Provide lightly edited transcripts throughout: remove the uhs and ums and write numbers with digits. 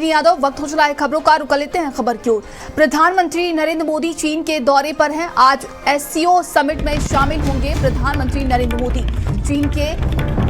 शालिनी यादव। वक्त हो चला है खबरों का, रुक लेते हैं खबर की ओर। प्रधानमंत्री नरेंद्र मोदी चीन के दौरे पर हैं। आज एससीओ समिट में शामिल होंगे प्रधानमंत्री नरेंद्र मोदी। चीन के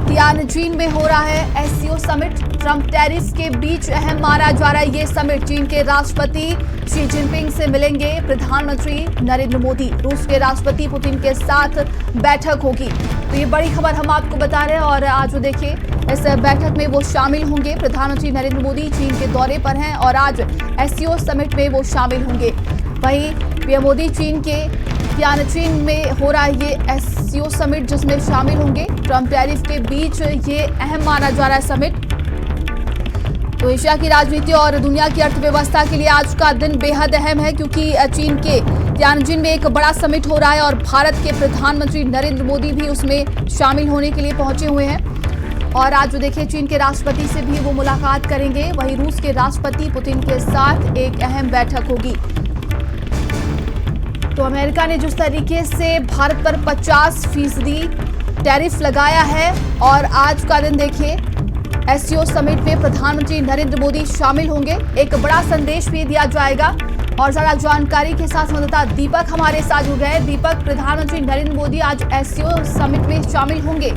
तियानजिन में हो रहा है एससीओ समिट। ट्रंप टैरिफ के बीच अहम माना जा रहा है ये समिट। चीन के राष्ट्रपति शी जिनपिंग से मिलेंगे प्रधानमंत्री नरेंद्र मोदी। रूस के राष्ट्रपति पुतिन के साथ बैठक होगी। तो ये बड़ी खबर हम आपको बता रहे हैं। और आज देखिए इस बैठक में वो शामिल होंगे। प्रधानमंत्री नरेंद्र मोदी चीन के दौरे पर हैं और आज एससीओ समिट में वो शामिल होंगे। वहीं पीएम मोदी चीन के तियानजिन में हो रहा है ये एससीओ समिट, जिसमें शामिल होंगे। ट्रंप टैरिफ के बीच ये अहम माना जा रहा है समिट। तो एशिया की राजनीति और दुनिया की अर्थव्यवस्था के लिए आज का दिन बेहद अहम है, क्योंकि चीन के तियानजिन में एक बड़ा समिट हो रहा है और भारत के प्रधानमंत्री नरेंद्र मोदी भी उसमें शामिल होने के लिए पहुंचे हुए हैं। और आज देखिए चीन के राष्ट्रपति से भी वो मुलाकात करेंगे। वहीं रूस के राष्ट्रपति पुतिन के साथ एक अहम बैठक होगी। तो अमेरिका ने जिस तरीके से भारत पर 50% टैरिफ लगाया है और आज का दिन देखिए एससीओ समिट में प्रधानमंत्री नरेंद्र मोदी शामिल होंगे। एक बड़ा संदेश भी दिया जाएगा। और ज्यादा जानकारी के साथ संवाददाता दीपक हमारे साथ जुड़ रहे हैं। दीपक, प्रधानमंत्री नरेंद्र मोदी आज एससीओ समिट में शामिल होंगे।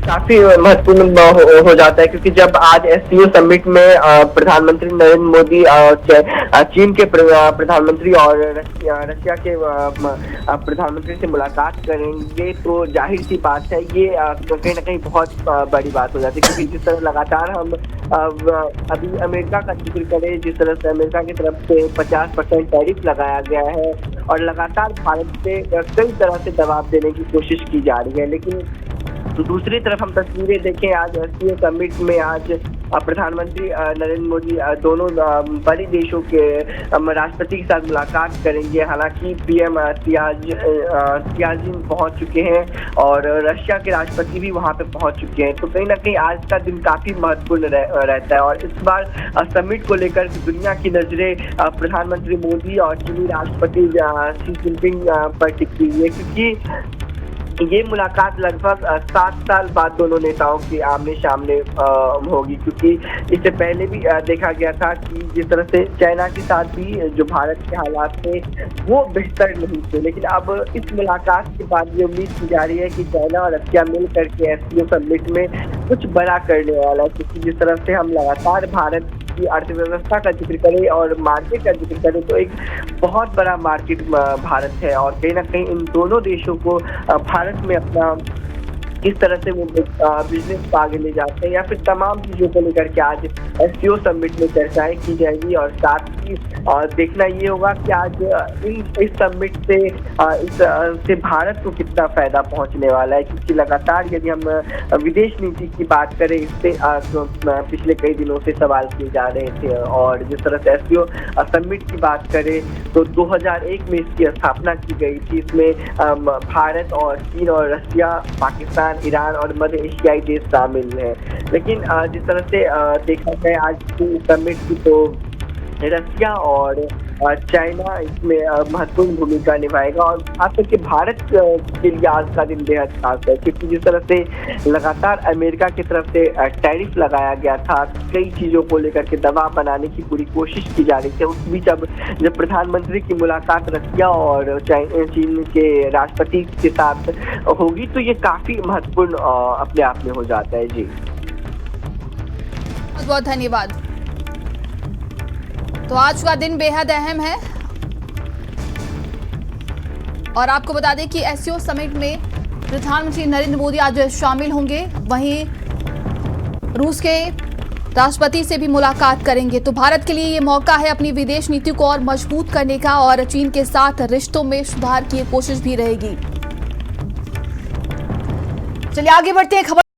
काफी महत्वपूर्ण हो जाता है, क्योंकि जब आज एससीओ समिट में प्रधानमंत्री नरेंद्र मोदी चीन के प्रधानमंत्री और रशिया के प्रधानमंत्री से मुलाकात करेंगे, तो जाहिर सी बात है ये कहीं ना कहीं बहुत बड़ी बात हो जाती है। क्योंकि जिस तरह लगातार हम अभी अमेरिका का जिक्र करें, जिस तरह से अमेरिका की तरफ से 50% टैरिफ लगाया गया है और लगातार भारत पे कई तरह से दबाव देने की कोशिश की जा रही है। लेकिन दूसरी तरफ हम तस्वीरें देखें, आज एससीओ समिट में आज प्रधानमंत्री नरेंद्र मोदी दोनों बड़े देशों के राष्ट्रपति के साथ मुलाकात करेंगे। हालांकि पीएम तियानजिन पहुंच चुके हैं और रशिया के राष्ट्रपति भी वहां पे पहुंच चुके हैं। तो कहीं ना कहीं आज का दिन काफी महत्वपूर्ण रहता है। और इस बार समिट को लेकर दुनिया की नजरें प्रधानमंत्री मोदी और चीनी राष्ट्रपति शी जिनपिंग पर टिकी हुई है, क्योंकि ये मुलाकात लगभग 7 साल बाद दोनों नेताओं की आमने सामने होगी। क्योंकि इससे पहले भी देखा गया था कि जिस तरह से चाइना के साथ भी जो भारत के हालात थे वो बेहतर नहीं थे। लेकिन अब इस मुलाकात के बाद ये उम्मीद की जा रही है कि चाइना और रशिया मिल करके एससीओ समिट में कुछ बड़ा करने वाला है। क्योंकि जिस तरह से हम लगातार भारत की अर्थव्यवस्था का जिक्र करें और मार्केट का जिक्र करें, तो एक बहुत बड़ा मार्केट भारत है। और कहीं ना कहीं इन दोनों देशों को भारत में अपना किस तरह से वो बिजनेस आगे ले जाते हैं या फिर तमाम चीज़ों को लेकर के आज एससीओ समिट में चर्चाएं की जाएगी। और साथ ही देखना ये होगा कि आज इस समिट से भारत को कितना फायदा पहुंचने वाला है। क्योंकि लगातार यदि हम विदेश नीति की बात करें, इससे पिछले कई दिनों से सवाल किए जा रहे थे। और जिस तरह से एससीओ समिट की बात करें तो 2001 में इसकी स्थापना की गई थी। इसमें भारत और चीन और रशिया, पाकिस्तान, ईरान और मध्य एशियाई देश शामिल हैं। लेकिन जिस तरह से देखा जाए आज की समिट की, तो रशिया और चाइना इसमें महत्वपूर्ण भूमिका निभाएगा। और खास करके भारत के लिए आज का दिन बेहद खास है, क्योंकि जिस तरह से लगातार अमेरिका की तरफ से टैरिफ लगाया गया था, कई चीज़ों को लेकर के दबाव बनाने की पूरी कोशिश की जा रही थी। उस बीच अब जब प्रधानमंत्री की मुलाकात रशिया और चीन के राष्ट्रपति के साथ होगी, तो ये काफ़ी महत्वपूर्ण अपने आप में हो जाता है। जी बहुत बहुत धन्यवाद। तो आज का दिन बेहद अहम है और आपको बता दें कि एससीओ समिट में प्रधानमंत्री नरेंद्र मोदी आज शामिल होंगे। वहीं रूस के राष्ट्रपति से भी मुलाकात करेंगे। तो भारत के लिए ये मौका है अपनी विदेश नीति को और मजबूत करने का, और चीन के साथ रिश्तों में सुधार की कोशिश भी रहेगी। चलिए आगे बढ़ते हैं खबर